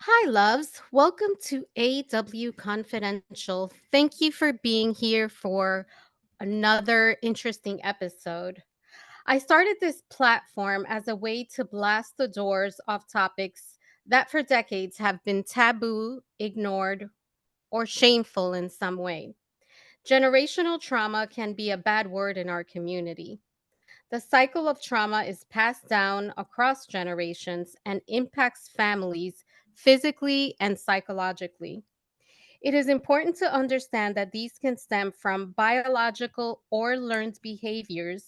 Hi, loves. Welcome to AW Confidential. Thank you for being here for another interesting episode. I started this platform as a way to blast the doors off topics that for decades have been taboo, ignored, or shameful in some way. Generational trauma can be a bad word in our community. The cycle of trauma is passed down across generations and impacts families physically and psychologically. It is important to understand that these can stem from biological or learned behaviors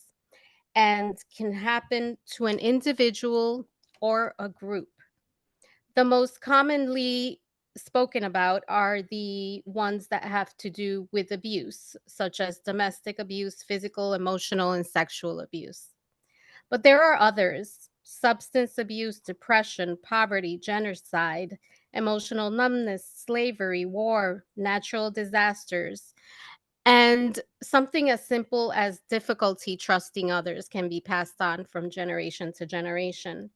and can happen to an individual or a group. The most commonly spoken about are the ones that have to do with abuse, such as domestic abuse, physical, emotional, and sexual abuse. But there are others: substance abuse, depression, poverty, genocide, emotional numbness, slavery, war, natural disasters, and something as simple as difficulty trusting others can be passed on from generation to generation.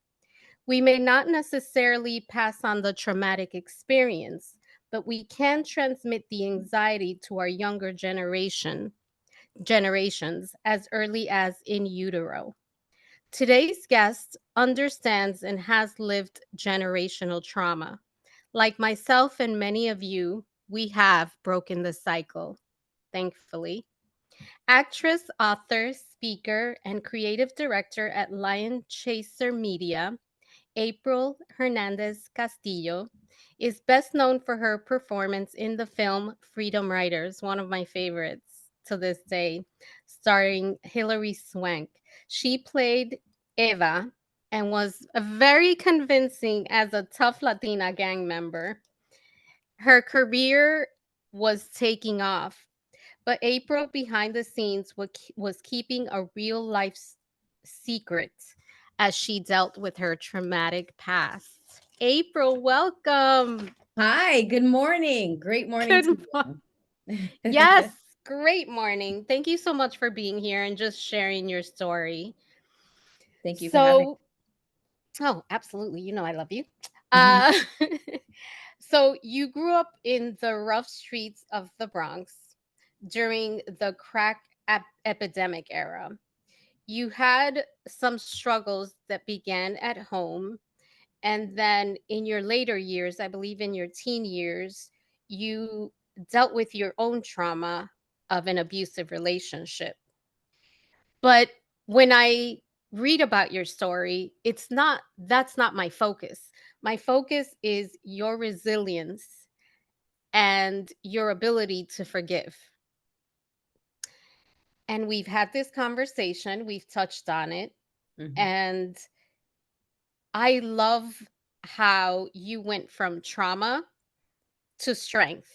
We may not necessarily pass on the traumatic experience, but we can transmit the anxiety to our younger generations as early as in utero. Today's guest understands and has lived generational trauma. Like myself and many of you, we have broken the cycle, thankfully. Actress, author, speaker, and creative director at Lion Chaser Media, April Hernandez Castillo is best known for her performance in the film Freedom Riders, one of my favorites to this day, starring Hilary Swank. She played Eva and was very convincing as a tough Latina gang member. Her career was taking off, but April behind the scenes was keeping a real life secret as she dealt with her traumatic past. April, welcome. Hi, good morning. Great morning Good to morning. you. Yes, great morning. Thank you so much for being here and just sharing your story. Thank you for having So, oh, absolutely. You know I love you. me. Uh, so, you grew up in the rough streets of the Bronx during the crack epidemic era. You had some struggles that began at home. And then in your later years, I believe in your teen years, you dealt with your own trauma of an abusive relationship. But when I read about your story, that's not my focus. My focus is your resilience and your ability to forgive. And we've had this conversation, we've touched on it, Mhm. and I love how you went from trauma to strength.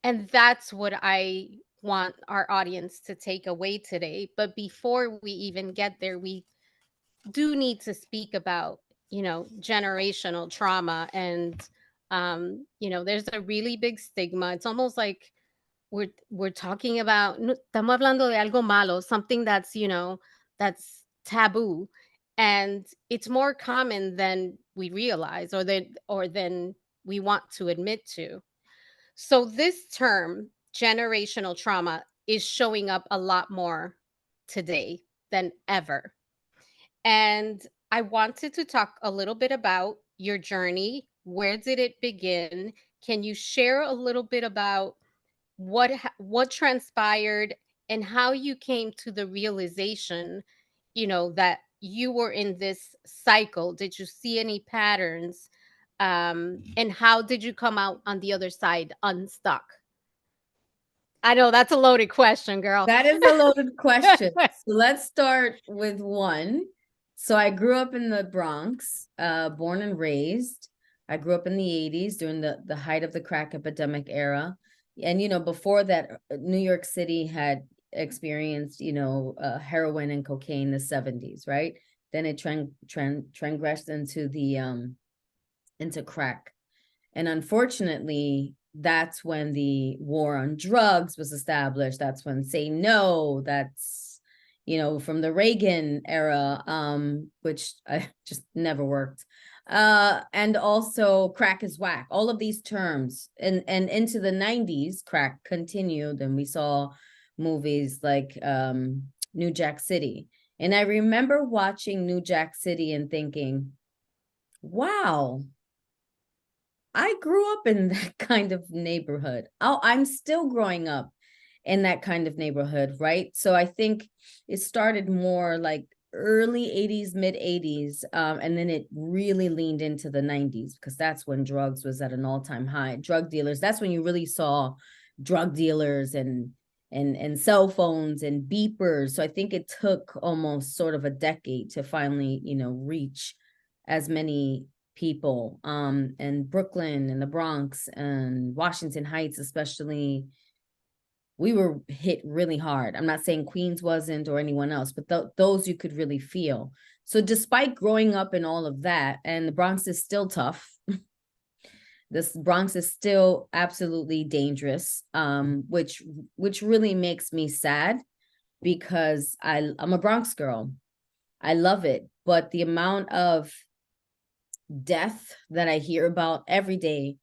And that's what I want our audience to take away today. But before we even get there, we do need to speak about, generational trauma. And, there's a really big stigma. It's almost like we're talking about, no, estamos hablando de algo malo, something that's, that's taboo. And it's more common than we realize or than we want to admit to. So this term, generational trauma, is showing up a lot more today than ever. And I wanted to talk a little bit about your journey. Where did it begin? Can you share a little bit about what transpired and how you came to the realization, that you were in this cycle? Did you see any patterns? And how did you come out on the other side unstuck? I know that's a loaded question, girl. That is a loaded question. So let's start with one. So I grew up in the Bronx, born and raised. I grew up in the 80s during the height of the crack epidemic era. And, before that, New York City had experienced, heroin and cocaine in the 70s, right? Then it transgressed into crack. And unfortunately, that's when the war on drugs was established. That's when Say No, that's, from the Reagan era, which I just never worked. And also crack is whack. All of these terms, and into the 90s, crack continued, and we saw movies like New Jack City. And I remember watching New Jack City and thinking, wow, I grew up in that kind of neighborhood. Oh, I'm still growing up in that kind of neighborhood, right? So I think it started more like early 80s, mid 80s, and then it really leaned into the 90s, because that's when drugs was at an all-time high. Drug dealers, that's when you really saw drug dealers and cell phones and beepers. So I think it took almost sort of a decade to finally, reach as many people, and Brooklyn and the Bronx and Washington Heights especially. We were hit really hard. I'm not saying Queens wasn't, or anyone else, but those you could really feel. So despite growing up in all of that, and the Bronx is still tough, this Bronx is still absolutely dangerous, which really makes me sad, because I'm a Bronx girl. I love it, but the amount of death that I hear about every day,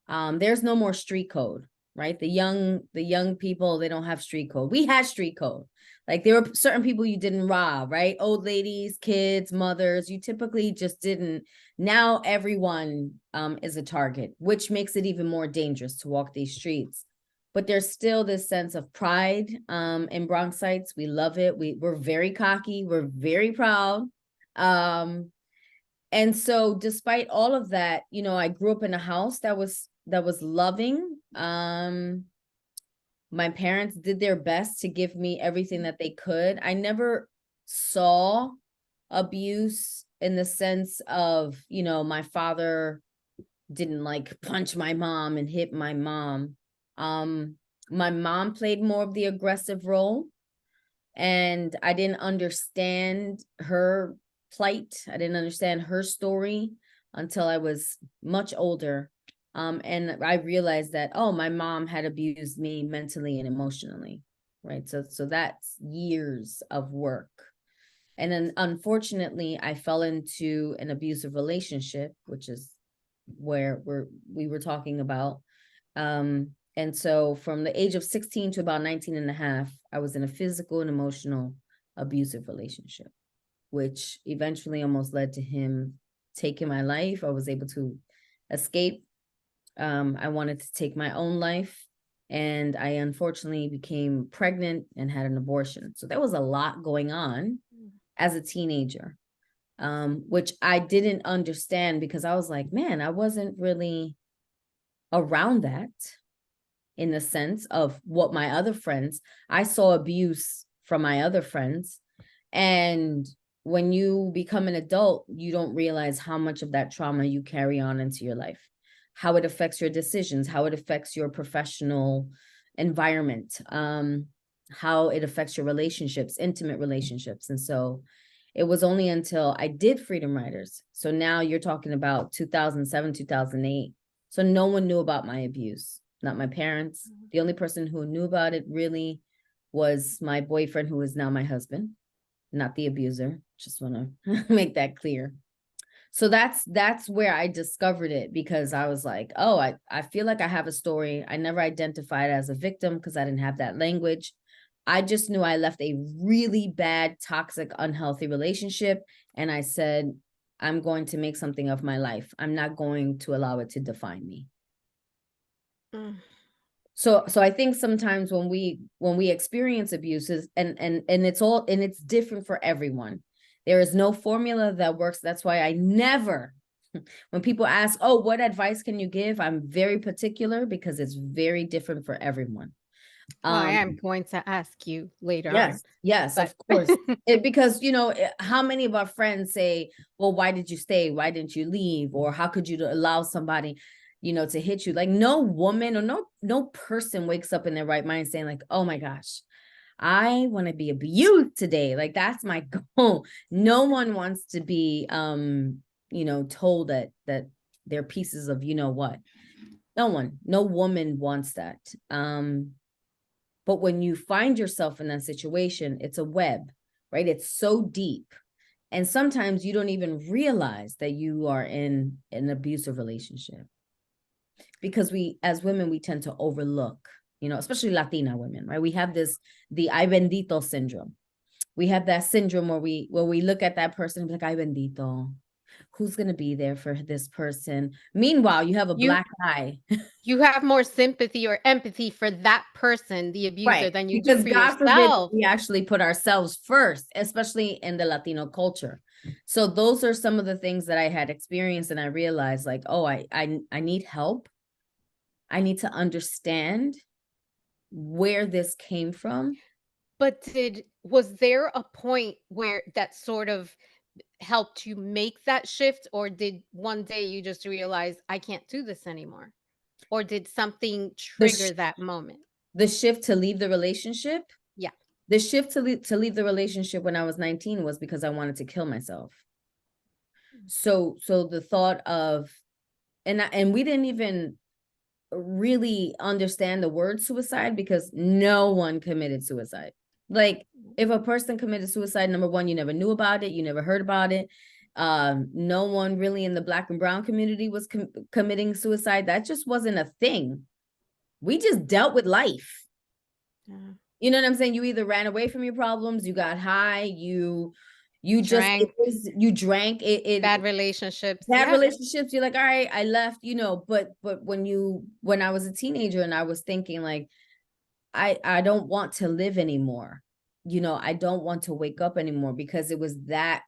there's no more street code, right? The young people, they don't have street code. We had street code. Like, there were certain people you didn't rob, right? Old ladies, kids, mothers, you typically just didn't. Now everyone is a target, which makes it even more dangerous to walk these streets. But there's still this sense of pride in Bronxites. We love it. We're very cocky. We're very proud. And so despite all of that, I grew up in a house that was loving. My parents did their best to give me everything that they could. I never saw abuse in the sense of, my father didn't like punch my mom and hit my mom. My mom played more of the aggressive role, and I didn't understand her plight. I didn't understand her story until I was much older. And I realized that, oh, my mom had abused me mentally and emotionally, right? So that's years of work. And then unfortunately, I fell into an abusive relationship, which is where we were talking about. And so from the age of 16 to about 19 and a half, I was in a physical and emotional abusive relationship, which eventually almost led to him taking my life. I was able to escape. I wanted to take my own life, and I unfortunately became pregnant and had an abortion. So there was a lot going on as a teenager, which I didn't understand, because I was like, man, I wasn't really around that, in the sense of what my other friends, I saw abuse from my other friends. And when you become an adult, you don't realize how much of that trauma you carry on into your life, how it affects your decisions, how it affects your professional environment, how it affects your relationships, intimate relationships. And so it was only until I did Freedom Riders. So now you're talking about 2007, 2008. So no one knew about my abuse, not my parents. The only person who knew about it really was my boyfriend, who is now my husband, not the abuser. Just want to make that clear. So that's where I discovered it, because I was like, oh, I feel like I have a story. I never identified as a victim because I didn't have that language. I just knew I left a really bad, toxic, unhealthy relationship. And I said, I'm going to make something of my life. I'm not going to allow it to define me. So I think sometimes when we experience abuses, and it's different for everyone. There is no formula that works. That's why I never, when people ask, oh, what advice can you give? I'm very particular, because it's very different for everyone. Well, I am going to ask you later on, Yes, but of course. Because, how many of our friends say, well, why did you stay? Why didn't you leave? Or how could you allow somebody, to hit you? Like, no woman or no person wakes up in their right mind saying like, oh my gosh, I want to be abused today. Like, that's my goal. No one wants to be, told that they're pieces of, what. No woman wants that. But when you find yourself in that situation, it's a web, right? It's so deep. And sometimes you don't even realize that you are in an abusive relationship, because we, as women, we tend to overlook, especially Latina women, right? We have the ay bendito syndrome. We have that syndrome where we look at that person and be like, ay bendito, who's going to be there for this person? Meanwhile, you have a You black eye. you have more sympathy or empathy for that person, the abuser, Right. than you do Because for God forbid yourself. we actually put ourselves first, especially in the Latino culture. So those are some of the things that I had experienced, and I realized, like, oh, I need help. I need to understand where this came from. But was there a point where that sort of helped you make that shift, or did one day you just realize I can't do this anymore? Or did something The trigger that moment? the shift to leave the relationship, Yeah. the shift to leave the relationship when I was 19 was because I wanted to kill myself. So the thought of, and we didn't even really understand the word suicide, because no one committed suicide. Like, if a person committed suicide, number one, you never knew about it, you never heard about it. No one really in the Black and brown community was committing suicide. That just wasn't a thing. We just dealt with life. Yeah. You know what I'm saying? You either ran away from your problems, you got high, you just, Drank, you drank it. bad relationships. Bad Yeah. relationships, you're like, all right, I left, but when I was a teenager and I was thinking, like, I don't want to live anymore. I don't want to wake up anymore, because it was that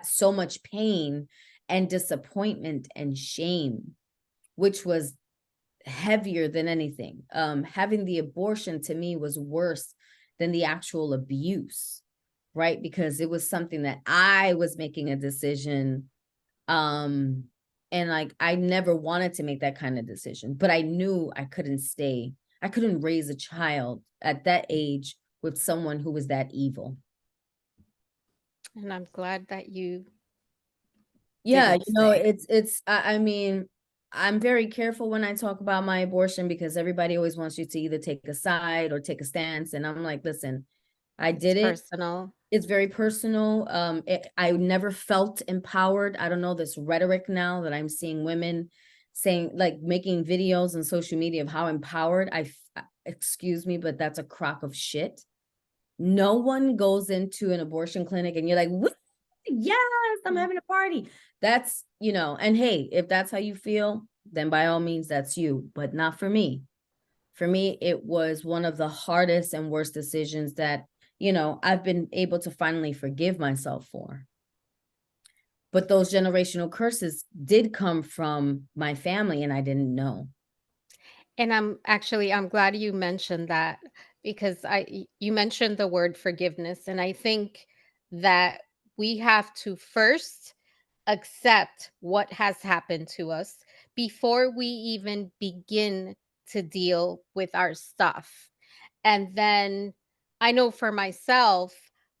so much pain and disappointment and shame, which was heavier than anything. Having the abortion to me was worse than the actual abuse, right? Because it was something that I was making a decision, and like, I never wanted to make that kind of decision, but I knew I couldn't raise a child at that age with someone who was that evil. And I'm glad that you Yeah, didn't stay. I mean, I'm very careful when I talk about my abortion, because everybody always wants you to either take a side or take a stance, and I'm like, listen, I It's did it. personal. It's very personal. I never felt empowered. I don't know, this rhetoric now that I'm seeing women saying, like, making videos on social media of how empowered excuse me, but that's a crock of shit. No one goes into an abortion clinic and you're like, yes, I'm Mm. having a party. That's, and hey, if that's how you feel, then by all means, that's you, but not for me. For me, it was one of the hardest and worst decisions that, I've been able to finally forgive myself for. But those generational curses did come from my family, and I didn't know. And I'm glad you mentioned that, because you mentioned the word forgiveness, and I think that we have to first accept what has happened to us before we even begin to deal with our stuff. And then I know for myself,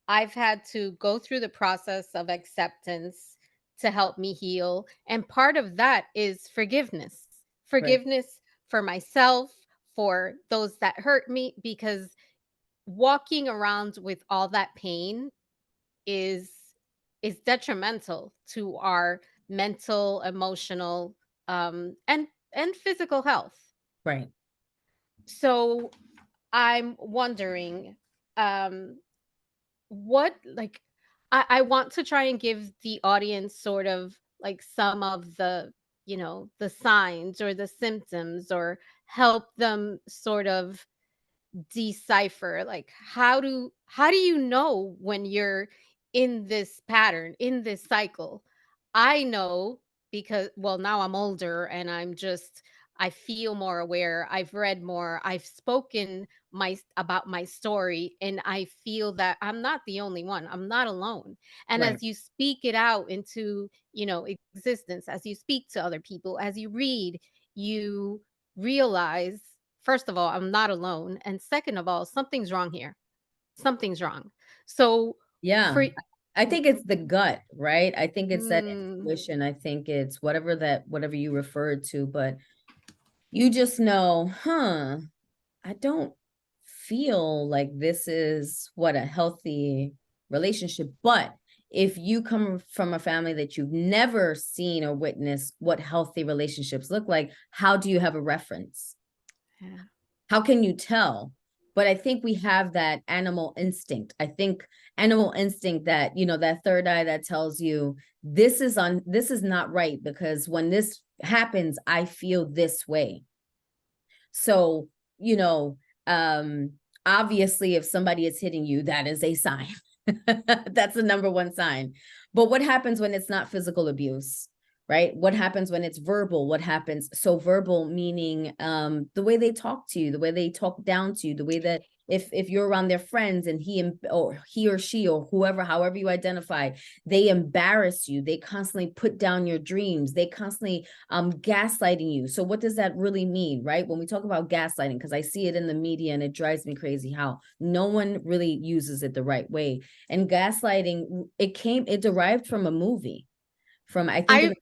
I've had to go through the process of acceptance to help me heal. And part of that is forgiveness. Right, Forgiveness for myself, for those that hurt me, because walking around with all that pain is detrimental to our mental, emotional, and physical health. right. So I'm wondering, um, what like I want to try and give the audience sort of like some of the, the signs or the symptoms, or help them sort of decipher, like, how do you know when you're in this pattern, in this cycle? I know, because, well, now I'm older and I feel more aware, I've read more, I've spoken my about my story, and I feel that I'm not the only one, I'm not alone. And Right. as you speak it out into, existence, as you speak to other people, as you read, you realize, first of all, I'm not alone. And second of all, something's wrong here. Something's wrong. So, Yeah. for I think it's the gut, right? I think it's that mm, intuition. I think it's whatever you referred to, but you just know, I don't feel like this is what a healthy relationship. But if you come from a family that you've never seen or witnessed what healthy relationships look like, how do you have a reference? Yeah. How can you tell? But I think we have that animal instinct. I think animal instinct that, that third eye that tells you this is not right, because when this happens, I feel this way. So, obviously if somebody is hitting you, that is a sign. That's the number one sign. But what happens when it's not physical abuse? Right? What happens when it's verbal? What happens? So verbal meaning the way they talk to you, the way they talk down to you, the way that if you're around their friends and he or she or whoever, however you identify, they embarrass you, they constantly put down your dreams, they constantly gaslighting you. So what does that really mean, right? When we talk about gaslighting, because I see it in the media and it drives me crazy how no one really uses it the right way. And gaslighting, it derived from a movie from, I think, in I the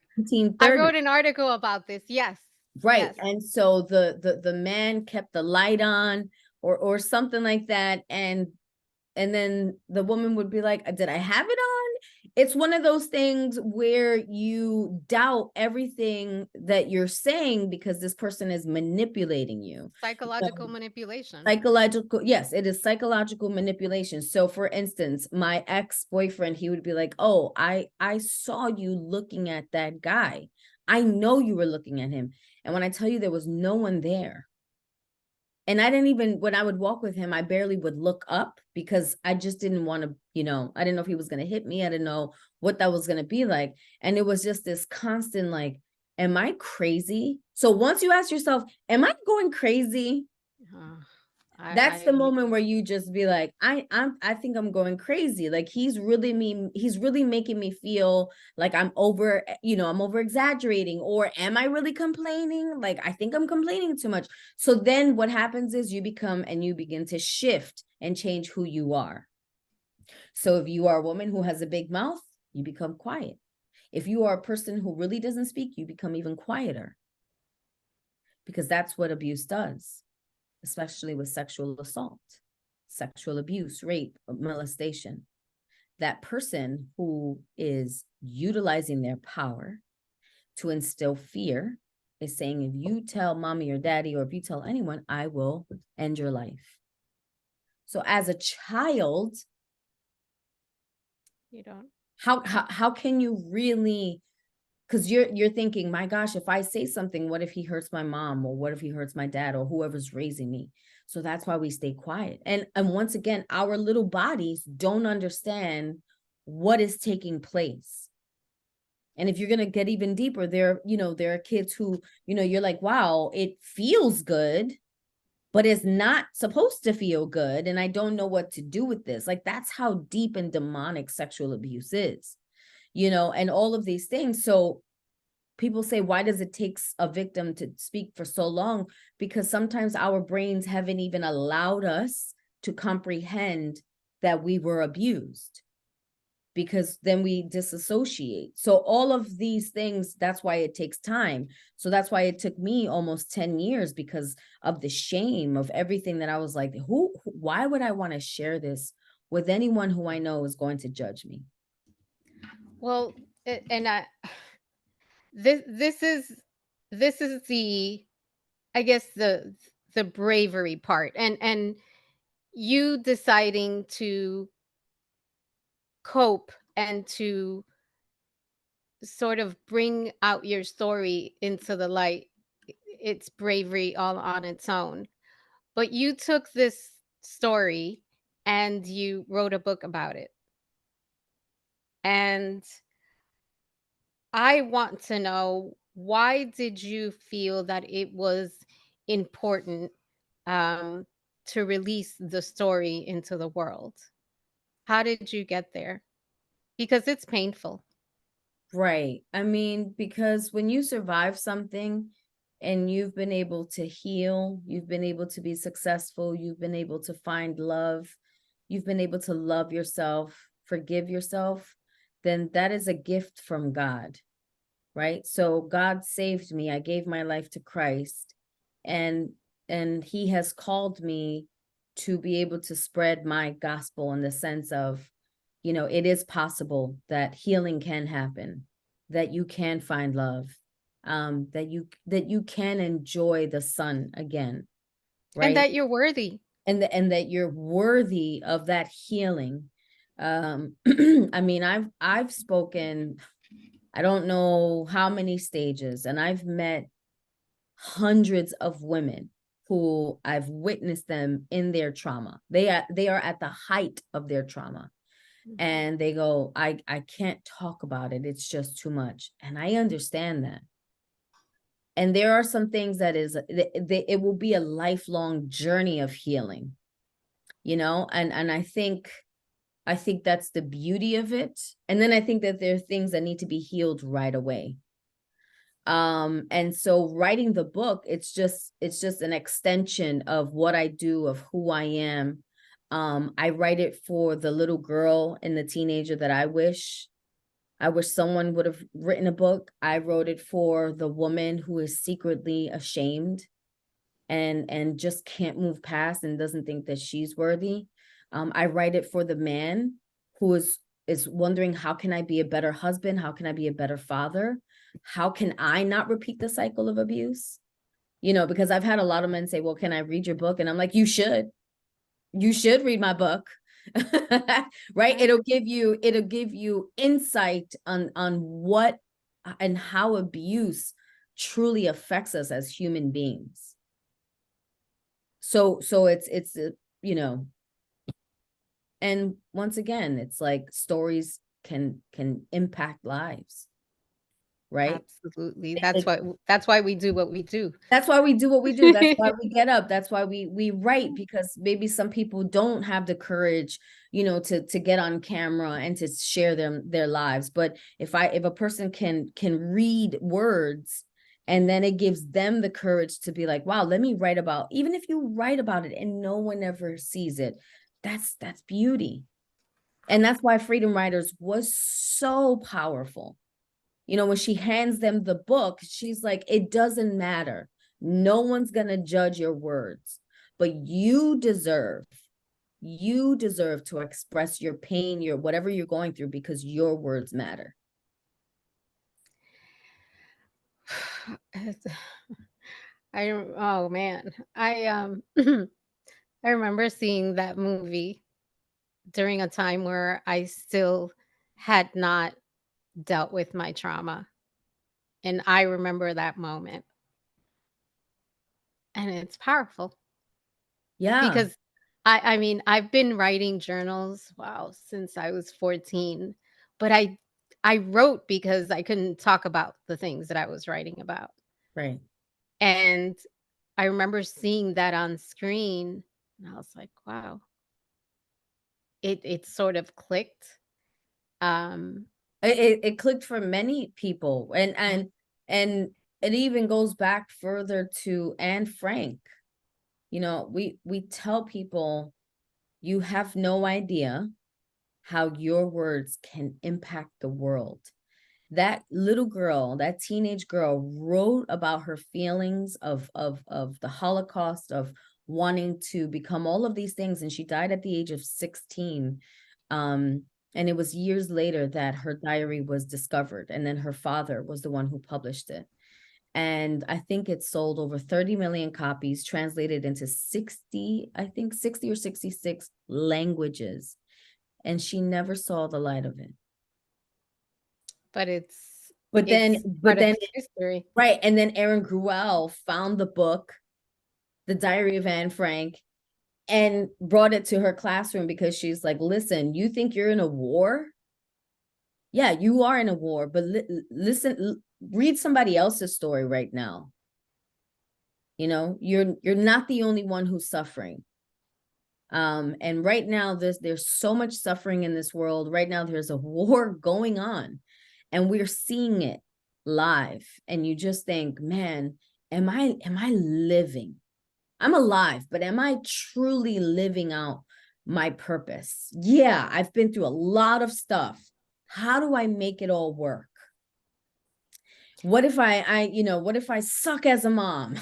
I 1930s. wrote an article about this. Yes. Right. Yes. And so the man kept the light on or something like that. And then the woman would be like, did I have it on? It's one of those things where you doubt everything that you're saying because this person is manipulating you. Psychological manipulation. Psychological, yes, it is psychological manipulation. So for instance, my ex-boyfriend, he would be like, oh, I saw you looking at that guy. I know you were looking at him. And when I tell you there was no one there, and I didn't even, when I would walk with him, I barely would look up because I just didn't want to, I didn't know if he was going to hit me. I didn't know what that was going to be like. And it was just this constant, like, am I crazy? So once you ask yourself, am I going crazy? Uh, That's the I moment where you just be like, I think I'm going crazy. Like he's really making me feel like I'm over, I'm over exaggerating, or am I really complaining? Like I think I'm complaining too much. So then what happens is you begin to shift and change who you are. So if you are a woman who has a big mouth, you become quiet. If you are a person who really doesn't speak, you become even quieter, because that's what abuse does, especially with sexual assault, sexual abuse, rape, molestation. That person who is utilizing their power to instill fear is saying, if you tell mommy or daddy, or if you tell anyone, I will end your life. So as a child, you don't. how can you really, because you're thinking, my gosh, if I say something, what if he hurts my mom, or what if he hurts my dad, or whoever's raising me? So that's why we stay quiet. And once again, our little bodies don't understand what is taking place. And if you're going to get even deeper, there are kids who, you're like, wow, it feels good, but it's not supposed to feel good, and I don't know what to do with this. Like that's how deep and demonic sexual abuse is, and all of these things. So people say, why does it take a victim to speak for so long? Because sometimes our brains haven't even allowed us to comprehend that we were abused, because then we disassociate. So all of these things, that's why it takes time. So that's why it took me almost 10 years, because of the shame of everything that I was like, why would I want to share this with anyone who I know is going to judge me? Well, and this is the, I guess, the bravery part, and you deciding to cope and to sort of bring out your story into the light. It's bravery all on its own. But you took this story and you wrote a book about it. And I want to know, why did you feel that it was important, um, to release the story into the world? How did you get there? Because it's painful. Right. I mean, because when you survive something and you've been able to heal, you've been able to be successful, you've been able to find love, you've been able to love yourself, forgive yourself, then that is a gift from God, right? So God saved me. I gave my life to Christ, and he has called me to be able to spread my gospel, in the sense of you know, it is possible that healing can happen, that you can find love, that you can enjoy the sun again, And right? that you're worthy. And that you're worthy of that healing. I mean, I've spoken, I don't know how many stages, and I've met hundreds of women who I've witnessed them in their trauma. They are at the height of their trauma, and they go, I can't talk about it, it's just too much. And I understand that. And there are some things that is, it will be a lifelong journey of healing, you know. And I think that's the beauty of it. And then I think that there are things that need to be healed right away. And so writing the book, it's just an extension of what I do, of who I am. I write it for the little girl and the teenager that I wish someone would have written a book. I wrote it for the woman who is secretly ashamed and just can't move past and doesn't think that she's worthy. I write it for the man who is wondering, how can I be a better husband? How can I be a better father? How can I not repeat the cycle of abuse? You know, because I've had a lot of men say, well, can I read your book? And I'm like, you should read my book. Right? It'll give you insight on what and how abuse truly affects us as human beings. So it's you know, and once again, it's like stories can impact lives, right? Absolutely. It, That's why we do what we do. that's why we do what we do. That's why we get up. That's why we write, because maybe some people don't have the courage, you know, to get on camera and to share their lives. But if a person can read words, and then it gives them the courage to be like, wow, let me write about, even if you write about it and no one ever sees it, that's beauty. And that's why Freedom Writers was so powerful. You know, when she hands them the book, she's like, it doesn't matter. No one's going to judge your words, but you deserve to express your pain, your whatever you're going through, because your words matter. Oh man. I remember seeing that movie during a time where I still had not dealt with my trauma. And I remember that moment. And it's powerful Yeah, because I mean, I've been writing journals, wow, since I was 14, but I wrote because I couldn't talk about the things that I was writing about. right. And I remember seeing that on screen and I was like, wow, it sort of clicked. Um It clicked for many people, and it even goes back further to Anne Frank. You know, we tell people, you have no idea how your words can impact the world. That little girl, that teenage girl, wrote about her feelings of the Holocaust, of wanting to become all of these things, and she died at the age of 16. And it was years later that her diary was discovered, and then her father was the one who published it. And I think it sold over 30 million copies, translated into 60, I think 60 or 66 languages. And she never saw the light of it. but But then, it's part of history. right. And then Aaron Gruel found the book, The Diary of Anne Frank, and brought it to her classroom, because she's like, listen, you think you're in a war? Yeah, you are in a war, but listen, read somebody else's story right now. You know, you're not the only one who's suffering. And right now there's so much suffering in this world. Right now there's a war going on, and we're seeing it live. And you just think, man, am I living? I'm alive, but am I truly living out my purpose? Yeah, I've been through a lot of stuff. How do I make it all work? What if I you know, what if I suck as a mom?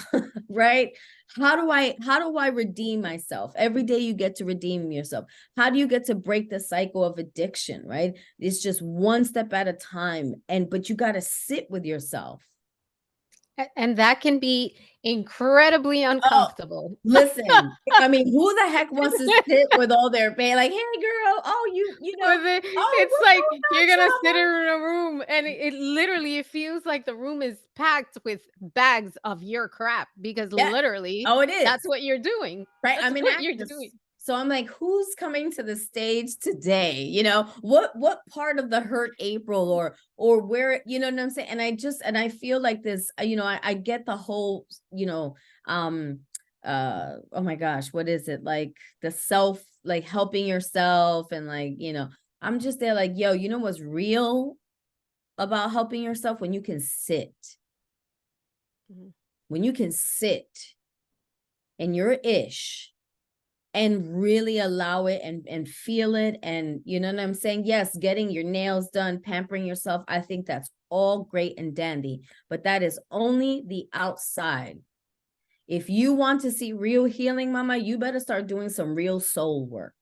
right? How do I redeem myself? Every day you get to redeem yourself. How do you get to break the cycle of addiction, right? It's just one step at a time, and but you got to sit with yourself. And that can be incredibly Oh, uncomfortable. listen, I mean, who the heck wants to sit with all their pain? Like, hey, girl, oh, With it, oh, it's what's like going on, you're gonna sit in trauma? a room and it literally it feels like the room is packed with bags of your crap because Yeah. literally Oh, it is. that's what you're doing. Right. That's I'm an what you're actress. doing. So I'm like, who's coming to the stage today? What part of the hurt April or where, you know what I'm saying? And I feel like this, I get the whole, um oh my gosh, what is it? Like the self, like helping yourself and like, I'm just there like, yo, you know what's real about helping yourself? When you can sit, Mhm. when you can sit in your ish and really allow it and feel it, and you know what I'm saying? Yes, getting your nails done, pampering yourself, I think that's all great and dandy, but that is only the outside. If you want to see real healing, mama, you better start doing some real soul work.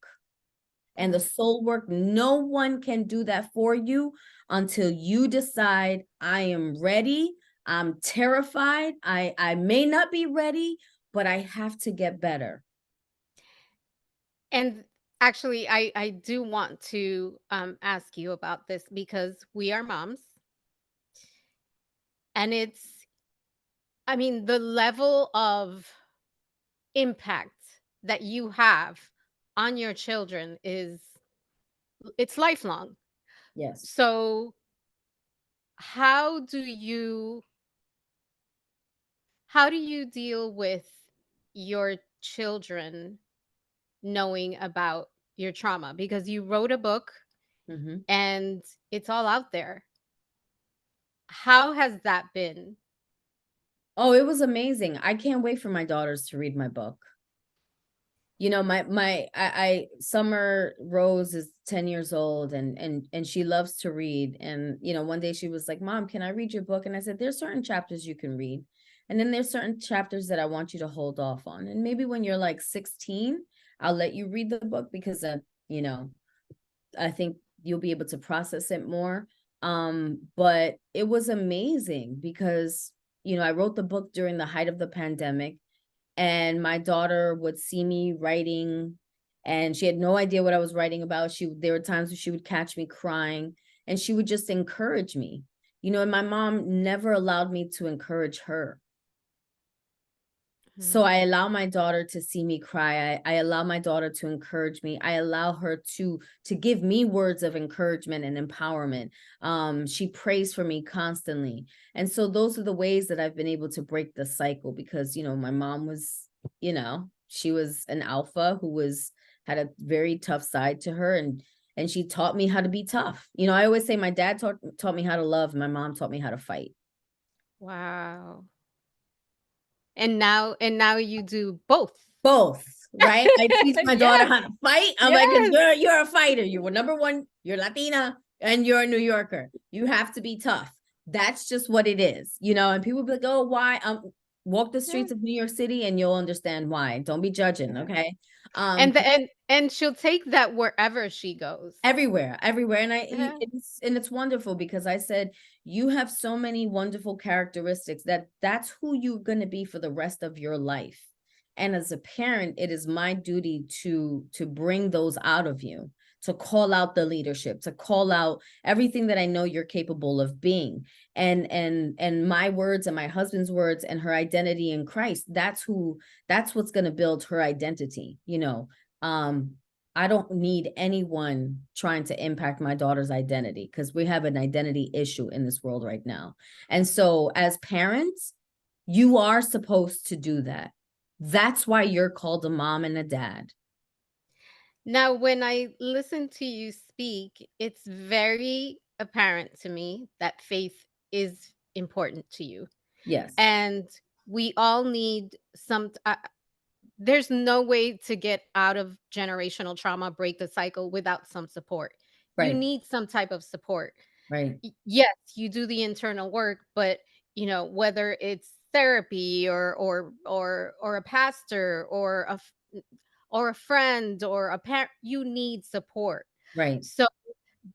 And the Mhm. soul work, no one can do that for you until you decide, I am ready. I'm terrified. I may not be ready, but I have to get better. And actually, I do want to ask you about this because we are moms, and I mean, the level of impact that you have on your children is it's lifelong. Yes. So, how do you how do you deal with your children knowing about your trauma? Because you wrote a book Mhm. and it's all out there. How has that been? Oh, it was amazing. I can't wait for my daughters to read my book. My Summer Rose is 10 years old, and she loves to read. And one day she was like, "Mom, can I read your book?" And I said, "There's certain chapters you can read. And then there's certain chapters that I want you to hold off on. And maybe when you're like 16, I'll let you read the book because you know, I think you'll be able to process it more." But it was amazing because, I wrote the book during the height of the pandemic, and my daughter would see me writing, and she had no idea what I was writing about. There were times where she would catch me crying, and she would just encourage me. And my mom never allowed me to encourage her. So Mhm. I allow my daughter to see me cry. I allow my daughter to encourage me. I allow her to give me words of encouragement and empowerment. She prays for me constantly. And so those are the ways that I've been able to break the cycle because, my mom was, she was an alpha who had a very tough side to her, and she taught me how to be tough. I always say my dad taught me how to love, my mom taught me how to fight. Wow. And now you do both. Both, right? I teach my daughter Yes. how to fight. I'm like, because Yes. you're a fighter. You were number one. You're Latina, and you're a New Yorker. You have to be tough. That's just what it is, And people be like, "Oh, why?" Walk the Yeah. streets of New York City, and you'll understand why. Don't be judging, Yeah. okay? And the and she'll take that wherever she goes. Everywhere, and Yeah. it's wonderful because I said you have so many wonderful characteristics that's who you're going to be for the rest of your life. And as a parent, it is my duty to bring those out of you, to call out the leadership, to call out everything that I know you're capable of being. And my words and my husband's words and her identity in Christ, that's what's going to build her identity. Um I don't need anyone trying to impact my daughter's identity because we have an identity issue in this world right now. And so, as parents, you are supposed to do that. That's why you're called a mom and a dad. Now, when I listen to you speak, it's very apparent to me that faith is important to you. Yes. And we all need there's no way to get out of generational trauma, break the cycle without some support. You Right. need some type of support. Right. Yes, you do the internal work, but whether it's therapy or a pastor or a friend or a parent, you need support. Right. So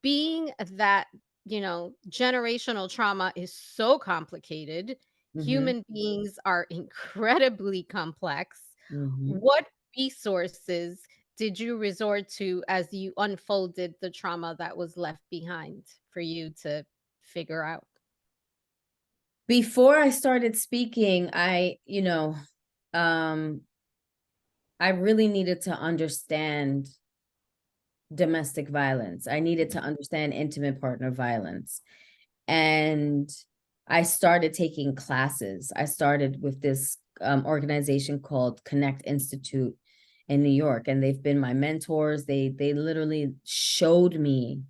being that, generational trauma is so complicated, Mhm. human beings are incredibly complex. Mhm. What resources did you resort to as you unfolded the trauma that was left behind for you to figure out? Before I started speaking, um, I really needed to understand domestic violence. I needed to understand intimate partner violence. And I started taking classes. I started with this organization called Connect Institute in New York, and they've been my mentors. They literally showed me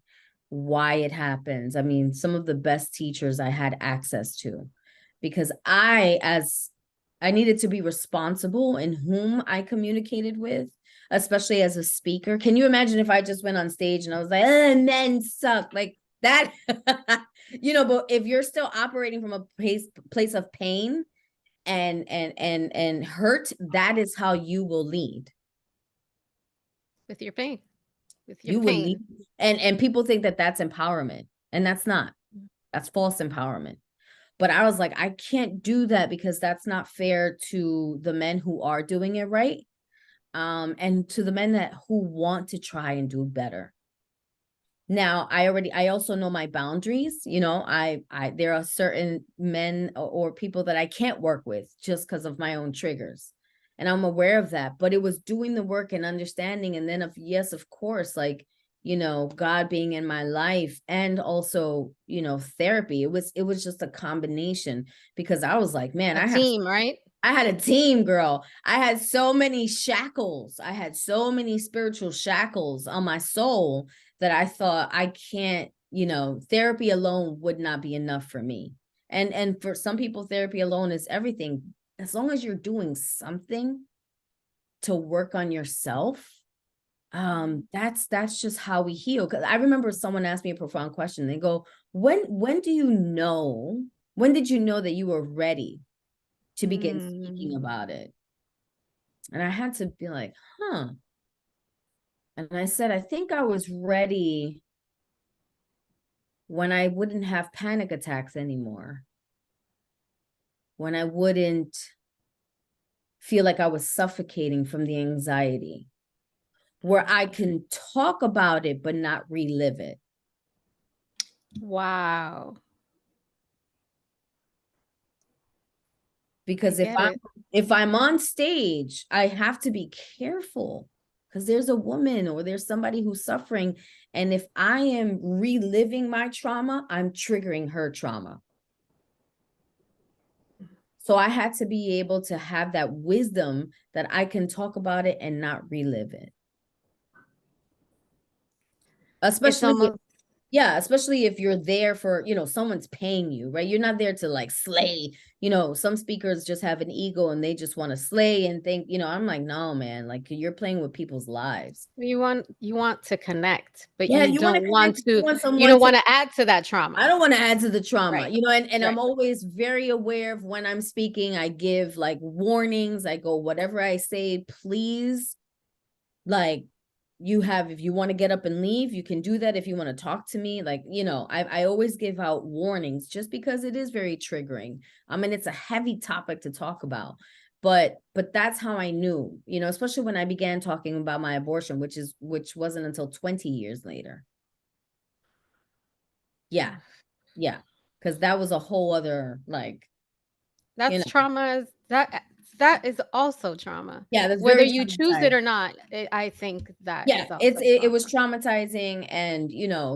why it happens. I mean, some of the best teachers I had access to, because I needed to be responsible in whom I communicated with, especially as a speaker. Can you imagine if I just went on stage and I was like, men suck, like that? But if you're still operating from a place of pain and hurt, that is how you will lead. With your pain, with your You will lead, pain. and people think that that's empowerment, and that's not. That's false empowerment. But I was like, I can't do that because that's not fair to the men who are doing it right, and to the men that who want to try and do better. Now, I also know my boundaries. I there are certain men or people that I can't work with just because of my own triggers. And I'm aware of that. But it was doing the work and understanding. And then yes, of course, like, God being in my life, and also, therapy. It was just a combination, because I was like, man, A team, right? I had a team, girl. I had so many shackles. I had so many spiritual shackles on my soul that I thought, I can't, therapy alone would not be enough for me. And for some people, therapy alone is everything. As long as you're doing something to work on yourself, that's just how we heal. Because I remember someone asked me a profound question. They go, when do you know, when did you know that you were ready to begin speaking Mm. about it? And I had to be like, huh. And I said, I think I was ready when I wouldn't have panic attacks anymore, when I wouldn't feel like I was suffocating from the anxiety, where I can talk about it but not relive it. Wow. I Because if get I'm it. if I'm on stage, I have to be careful, because there's a woman or there's somebody who's suffering. And if I am reliving my trauma, I'm triggering her trauma. So I had to be able to have that wisdom that I can talk about it and not relive it. It's Especially, almost yeah, especially if you're there for, someone's paying you, right? You're not there to like slay. Some speakers just have an ego and they just want to slay and think, I'm like, no, man, like, you're playing with people's lives. you want to connect, but Yeah, you want to connect. You want you someone don't to, wanna add to that I trauma. don't want to add to the trauma, Right, and I'm right. always very aware of when I'm speaking. I give like warnings. I go, whatever I say, please, like, if you want to get up and leave, you can do that. If you want to talk to me, like, I always give out warnings, just because it is very triggering. I mean, it's a heavy topic to talk about, but that's how I knew, especially when I began talking about my abortion, which wasn't until 20 years later. Yeah. Yeah. Because that was a whole other, like, you That's know, trauma, that is also trauma. yeah, that's Whether very you choose it traumatizing. or not, I think that Yeah, is also it was trauma. traumatizing, and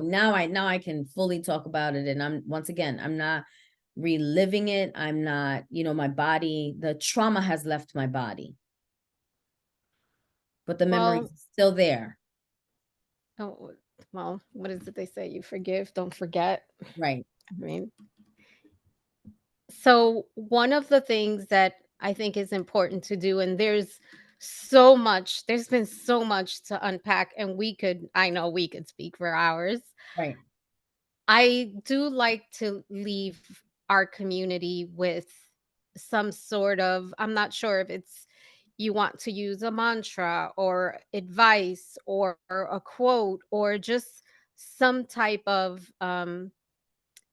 now I can fully talk about it, and once again, I'm not reliving it. I'm not, my body, the trauma has left my body, but the memory Well, is still there. oh, well, what is it they say? You forgive, don't forget. Right. I mean, so one of the things that I think is important to do, and there's been so much to unpack, and I know we could speak for hours. Right. I do like to leave our community with some sort of, I'm not sure if it's, you want to use a mantra or advice or a quote or just some type of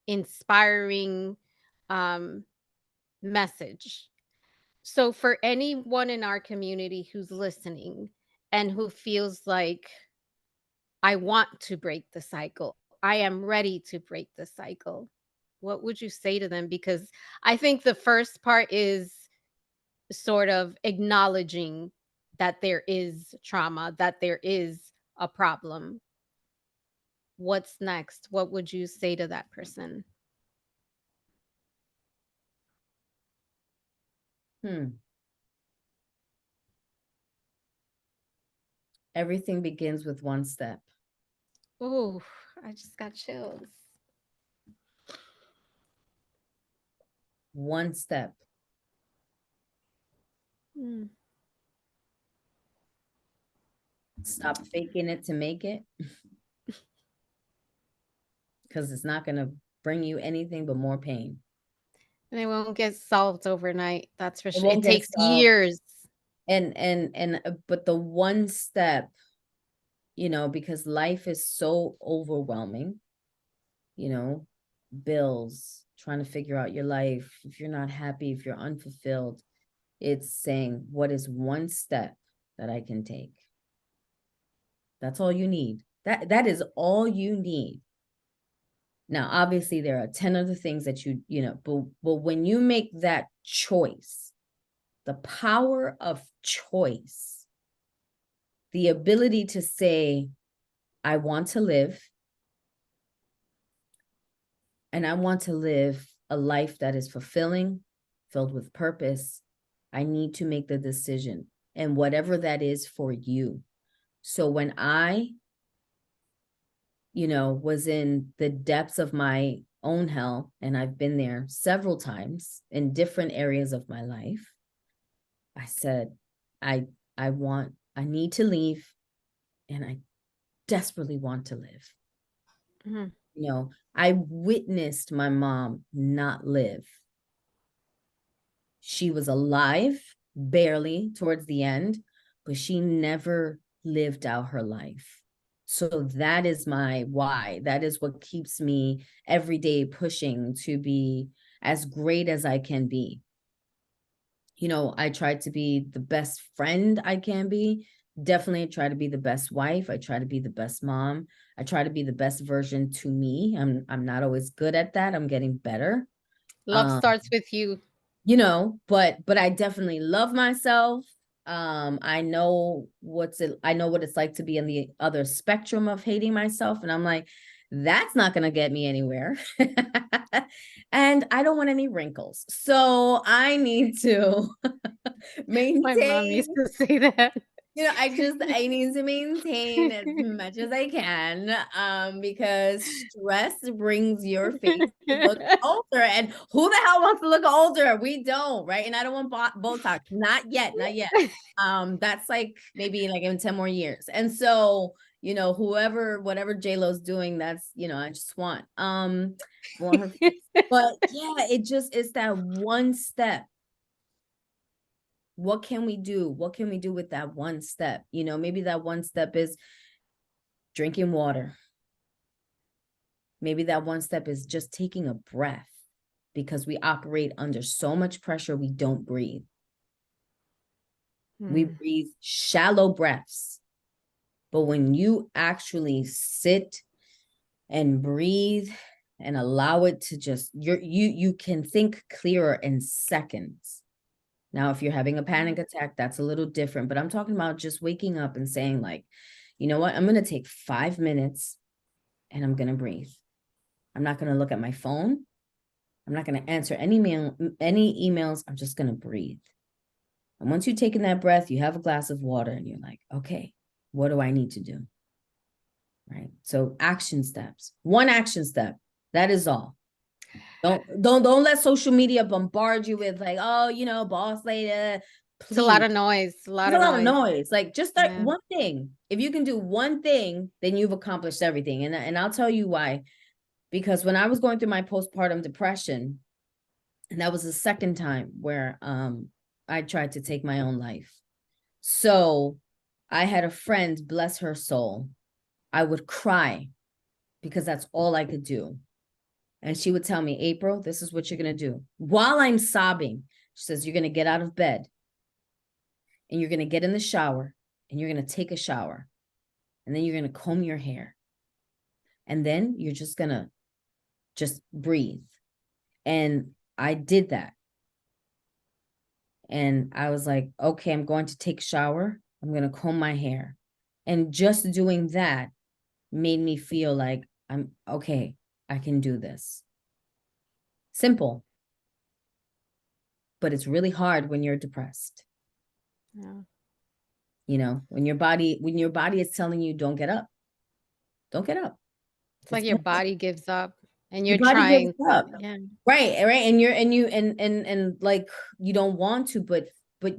inspiring um, message. So, for anyone in our community who's listening and who feels like, I want to break the cycle, I am ready to break the cycle, what would you say to them? Because I think the first part is sort of acknowledging that there is trauma, that there is a problem. What's next? What would you say to that person? Everything begins with one step. Oh, I just got chills. One step. Mm. Stop faking it to make it. Because it's not going to bring you anything but more pain. And it won't get solved overnight. That's for It sure. It won't get takes solved. years. But the one step, because life is so overwhelming, bills, trying to figure out your life. If you're not happy, if you're unfulfilled, it's saying, what is one step that I can take? That's all you need. That is all you need. Now, obviously, there are 10 other things that but when you make that choice, the power of choice, the ability to say, I want to live, and I want to live a life that is fulfilling, filled with purpose. I need to make the decision, and whatever that is for you. So when I, was in the depths of my own hell, and I've been there several times in different areas of my life, I said, I need to leave, and I desperately want to live. Mhm. I witnessed my mom not live. She was alive, barely towards the end, but she never lived out her life. So that is my why. That is what keeps me every day pushing to be as great as I can be. I try to be the best friend I can be. Definitely try to be the best wife. I try to be the best mom. I try to be the best version to me. I'm not always good at that. I'm getting better. Love starts with you. But I definitely love myself. I know what it's like to be in the other spectrum of hating myself, and I'm like, that's not going to get me anywhere. And I don't want any wrinkles, so I need to My mom maintain. used to say that. I need to maintain as much as I can, because stress brings your face to look older, and who the hell wants to look older? We don't, right? And I don't want Botox, not yet. That's like maybe like in 10 more years. And so, whatever J-Lo's doing, that's, I just want, more her face. But yeah, it's that one step. What can we do? What can we do with that one step? Maybe that one step is drinking water. Maybe that one step is just taking a breath, because we operate under so much pressure, we don't breathe. We breathe shallow breaths. But when you actually sit and breathe and allow it to just, you can think clearer in seconds. Now, if you're having a panic attack, that's a little different, but I'm talking about just waking up and saying, like, you know what, I'm going to take 5 minutes and I'm going to breathe. I'm not going to look at my phone. I'm not going to answer any emails. I'm just going to breathe. And once you've taken that breath, you have a glass of water and you're like, okay, what do I need to do? Right. So action steps, one action step. That is all. Don't let social media bombard you with like, oh, boss lady, It's a lot please. of noise. A lot There's a of lot of noise. noise. Like, just start Yeah. one thing. If you can do one thing, then you've accomplished everything. And I'll tell you why. Because when I was going through my postpartum depression, And that was the second time where I tried to take my own life. So I had a friend, bless her soul. I would cry because that's all I could do. And she would tell me, April, this is what you're going to do. While I'm sobbing, she says, you're going to get out of bed and you're going to get in the shower and you're going to take a shower. And then you're going to comb your hair. And then you're just going to just breathe. And I did that. And I was like, okay, I'm going to take a shower. I'm going to comb my hair. And just doing that made me feel like I'm okay. I can do this. Simple. But it's really hard when you're depressed. Yeah. You know, when your body is telling you don't get up. Don't get up. It's like your body gives up and Your you're body gives trying to, up. yeah. Right. And like you don't want to, but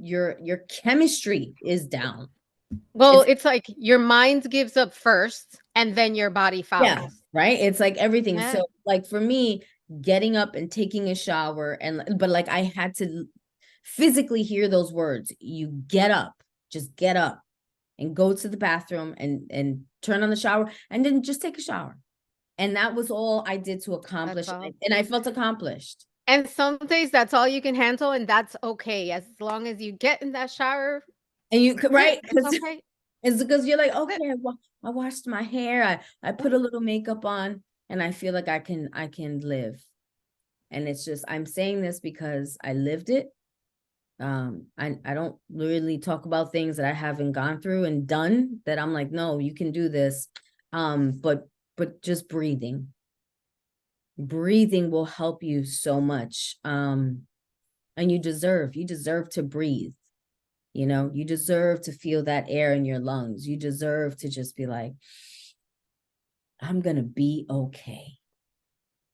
your chemistry is down. Well, It's it's like your mind gives up first and then your body yeah, follows. right. It's like everything. Yeah. So like for me, getting up and taking a shower but like I had to physically hear those words. You get up, just get up and go to the bathroom and turn on the shower and then just take a shower. And that was all I did to That's accomplish all. it. And I felt accomplished. And some days that's all you can handle, and that's okay. As long as you get in that shower, And you that's could, it. right? It's Because okay. it's because you're like, That's it. okay, I washed my hair. I Yeah. put a little makeup on and I feel like I can live. And it's just, I'm saying this because I lived it. I don't really talk about things that I haven't gone through and done that I'm like, no, you can do this. But just breathing will help you so much. And you deserve to breathe. You know, you deserve to feel that air in your lungs. You deserve to just be like, I'm gonna be okay.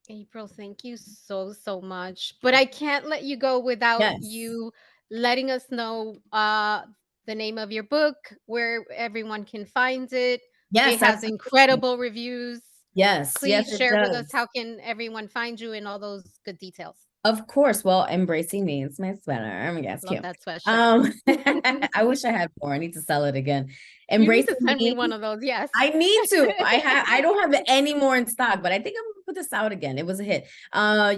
April, thank you so, so much. But I can't let you go without Yes. you letting us know the name of your book, where everyone can find it. It Yes, has absolutely. incredible reviews. Yes, Please yes, it share with us does. how can everyone find you and all those good details. Of course. Well, embracing me. It's my sweater. Oh my God, it's Love cute. that sweatshirt. I wish I had more. I need to sell it again. You need to Embracing send me me. one of those. Yes. I need to. I don't have any more in stock, but I think I'm gonna put this out again. It was a hit.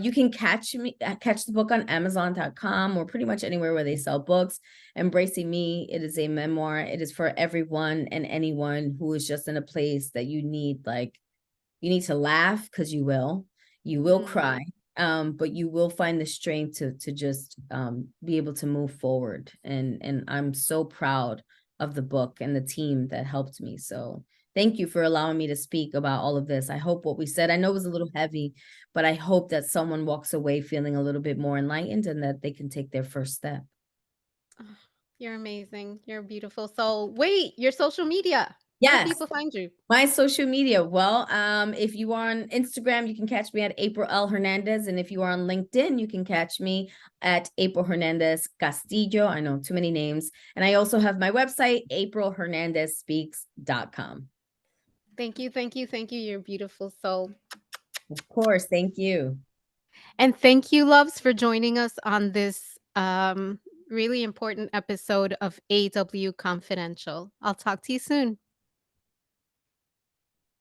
You can catch the book on Amazon.com or pretty much anywhere where they sell books. Embracing Me. It is a memoir. It is for everyone and anyone who is just in a place that you need to laugh because you will Mhm. cry, but you will find the strength to just be able to move forward. And I'm so proud of the book and the team that helped me. So thank you for allowing me to speak about all of this. I hope what we said, I know it was a little heavy, but I hope that someone walks away feeling a little bit more enlightened and that they can take their first step. Oh, you're amazing. You're a beautiful soul. Wait, your social media. How do Yes. people find you? My social media. Well, if you are on Instagram, you can catch me at April L. Hernandez. And if you are on LinkedIn, you can catch me at April Hernandez Castillo. I know too many names. And I also have my website, aprilhernandezspeaks.com. Thank you, thank you, thank you. You're a beautiful soul. Of course. Thank you. And thank you, loves, for joining us on this really important episode of AW Confidential. I'll talk to you soon.